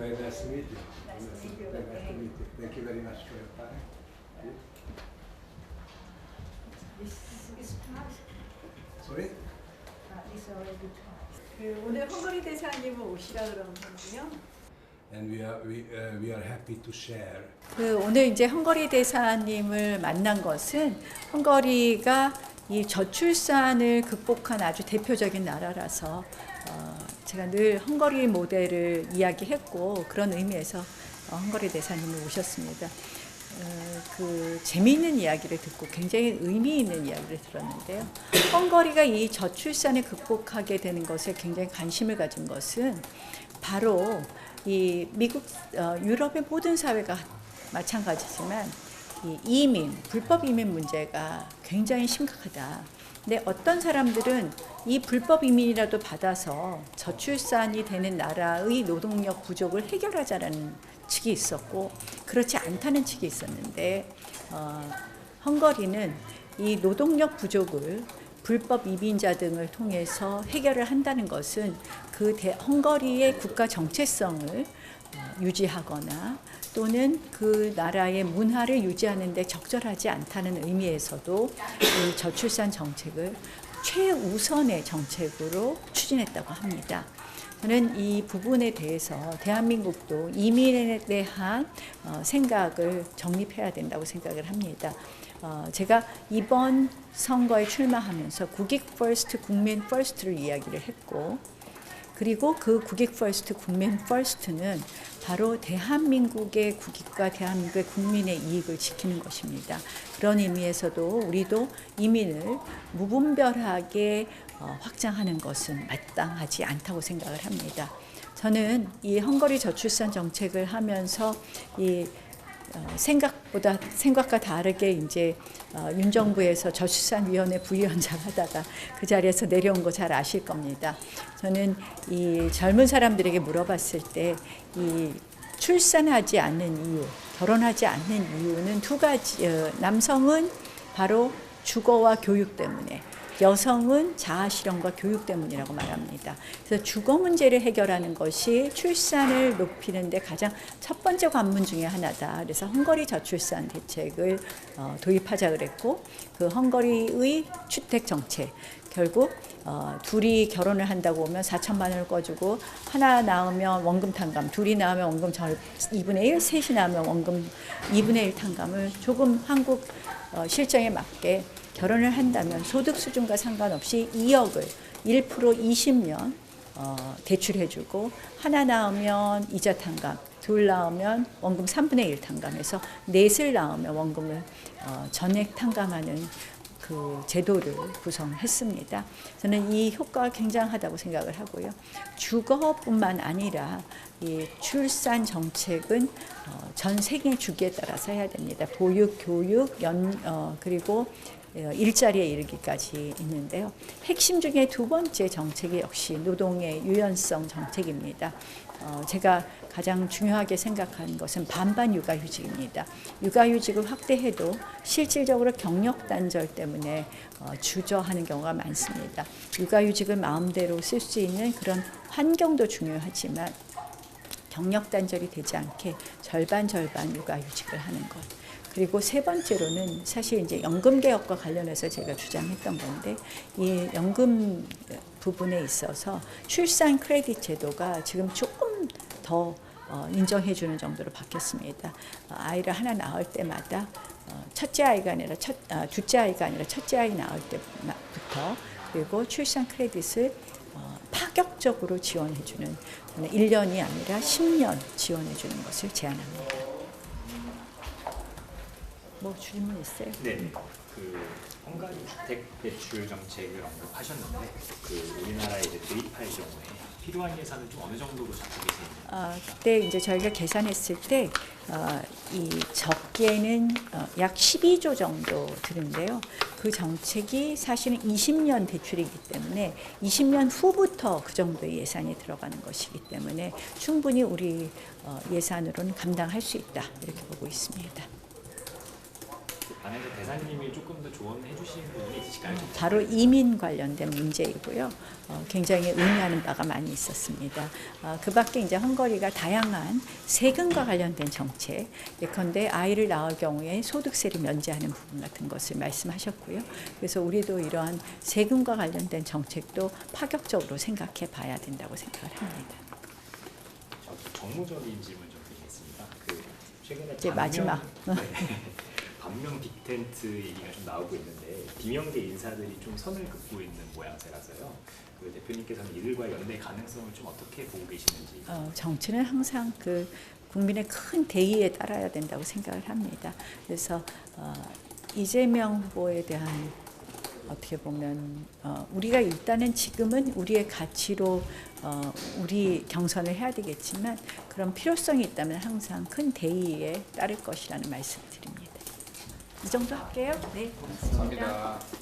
Very nice to meet you. Nice to meet you. Very nice to meet you. Thank you very much for your time. This is twice. Sorry? This already twice. 오늘 헝가리 대사님은 오시라 그러거든요. And we are happy to share. 오늘 이제 헝가리 대사님을 만난 것은 헝가리가 이 저출산을 극복한 아주 대표적인 나라라서 제가 늘 헝가리 모델을 이야기했고 그런 의미에서 헝가리 대사님이 오셨습니다. 그 재미있는 이야기를 듣고 굉장히 의미 있는 이야기를 들었는데요. 헝가리가 이 저출산을 극복하게 되는 것에 굉장히 관심을 가진 것은 바로 이 미국, 유럽의 모든 사회가 마찬가지지만 이 이민, 불법 이민 문제가 굉장히 심각하다. 근데 어떤 사람들은 이 불법 이민이라도 받아서 저출산이 되는 나라의 노동력 부족을 해결하자라는 측이 있었고 그렇지 않다는 측이 있었는데 헝가리는 이 노동력 부족을 불법 이민자 등을 통해서 해결을 한다는 것은 그 헝가리의 국가 정체성을 유지하거나 또는 그 나라의 문화를 유지하는 데 적절하지 않다는 의미에서도 이 저출산 정책을 최우선의 정책으로 추진했다고 합니다. 저는 이 부분에 대해서 대한민국도 이민에 대한 생각을 정립해야 된다고 생각을 합니다. 제가 이번 선거에 출마하면서 국익 퍼스트, 국민 퍼스트를 이야기를 했고 그리고 그 국익 퍼스트, 국민 퍼스트는 바로 대한민국의 국익과 대한민국의 국민의 이익을 지키는 것입니다. 그런 의미에서도 우리도 이민을 무분별하게 확장하는 것은 마땅하지 않다고 생각을 합니다. 저는 이 헝가리 저출산 정책을 하면서 이 생각과 다르게 이제 윤 정부에서 저출산위원회 부위원장 하다가 그 자리에서 내려온 거 잘 아실 겁니다. 저는 이 젊은 사람들에게 물어봤을 때 이 출산하지 않는 이유, 결혼하지 않는 이유는 두 가지. 남성은 바로 주거와 교육 때문에, 여성은 자아실현과 교육 때문이라고 말합니다. 그래서 주거 문제를 해결하는 것이 출산을 높이는 데 가장 첫 번째 관문 중에 하나다. 그래서 헝가리 저출산 대책을 도입하자 그랬고 그 헝가리의 주택 정책 결국 둘이 결혼을 한다고 오면 4천만 원을 꺼주고 하나 낳으면 원금 탕감, 둘이 낳으면 원금 2분의 1, 셋이 낳으면 원금 2분의 1 탕감을 조금 한국 실정에 맞게 결혼을 한다면 소득 수준과 상관없이 2억을 1% 20년 대출해주고 하나 낳으면 이자 탕감, 둘 낳으면 원금 3분의 1 탕감해서 넷을 낳으면 원금을 전액 탕감하는 그 제도를 구성했습니다. 저는 이 효과가 굉장하다고 생각을 하고요. 주거뿐만 아니라 이 출산 정책은 전 세계 주기에 따라서 해야 됩니다. 보육, 교육, 그리고 일자리에 이르기까지 있는데요. 핵심 중에 두 번째 정책이 역시 노동의 유연성 정책입니다. 제가 가장 중요하게 생각하는 것은 반반 육아휴직입니다. 육아휴직을 확대해도 실질적으로 경력 단절 때문에 주저하는 경우가 많습니다. 육아휴직을 마음대로 쓸 수 있는 그런 환경도 중요하지만 경력 단절이 되지 않게 절반 육아휴직을 하는 것. 그리고 세 번째로는 사실 이제 연금 개혁과 관련해서 제가 주장했던 건데 이 연금 부분에 있어서 출산 크레딧 제도가 지금 조금 더 인정해 주는 정도로 바뀌었습니다. 아이를 하나 낳을 때마다 첫째 아이가 아니라 둘째 아이가 아니라 첫째 아이 낳을 때부터 그리고 출산 크레딧을 파격적으로 지원해 주는 1년이 아니라 10년 지원해 주는 것을 제안합니다. 뭐 질문 있어요? 네, 그 헝가리 주택 대출 정책을 언급하셨는데 그 우리나라에 이제 도입할 경우에 필요한 예산은 좀 어느 정도로 잡고 계세요? 그때 이제 저희가 계산했을 때 이 적게는 약 12조 정도 드는데요. 그 정책이 사실은 20년 대출이기 때문에 20년 후부터 그 정도의 예산이 들어가는 것이기 때문에 충분히 우리 예산으로는 감당할 수 있다 이렇게 보고 있습니다. 안에서 대사님이 조금 더 조언해 주시는 부분이 있으실까요? 바로 이민 관련된 문제이고요. 굉장히 의미하는 바가 많이 있었습니다. 그 밖에 이제 헝가리가 다양한 세금과 관련된 정책, 예컨대 아이를 낳을 경우에 소득세를 면제하는 부분 같은 것을 말씀하셨고요. 그래서 우리도 이러한 세금과 관련된 정책도 파격적으로 생각해 봐야 된다고 생각을 합니다. 정무적인 질문 좀 드리겠습니다. 최근에 이제 마지막. 반명 빅텐트 얘기가 좀 나오고 있는데 비명계 인사들이 좀 선을 긋고 있는 모양새라서요. 대표님께서는 이들과 연대 가능성을 좀 어떻게 보고 계시는지. 정치는 항상 국민의 큰 대의에 따라야 된다고 생각을 합니다. 그래서 이재명 후보에 대한 어떻게 보면 우리가 일단은 지금은 우리의 가치로 우리 경선을 해야 되겠지만 그런 필요성이 있다면 항상 큰 대의에 따를 것이라는 말씀을 드립니다. 이 정도 할게요. 네, 고맙습니다. 감사합니다.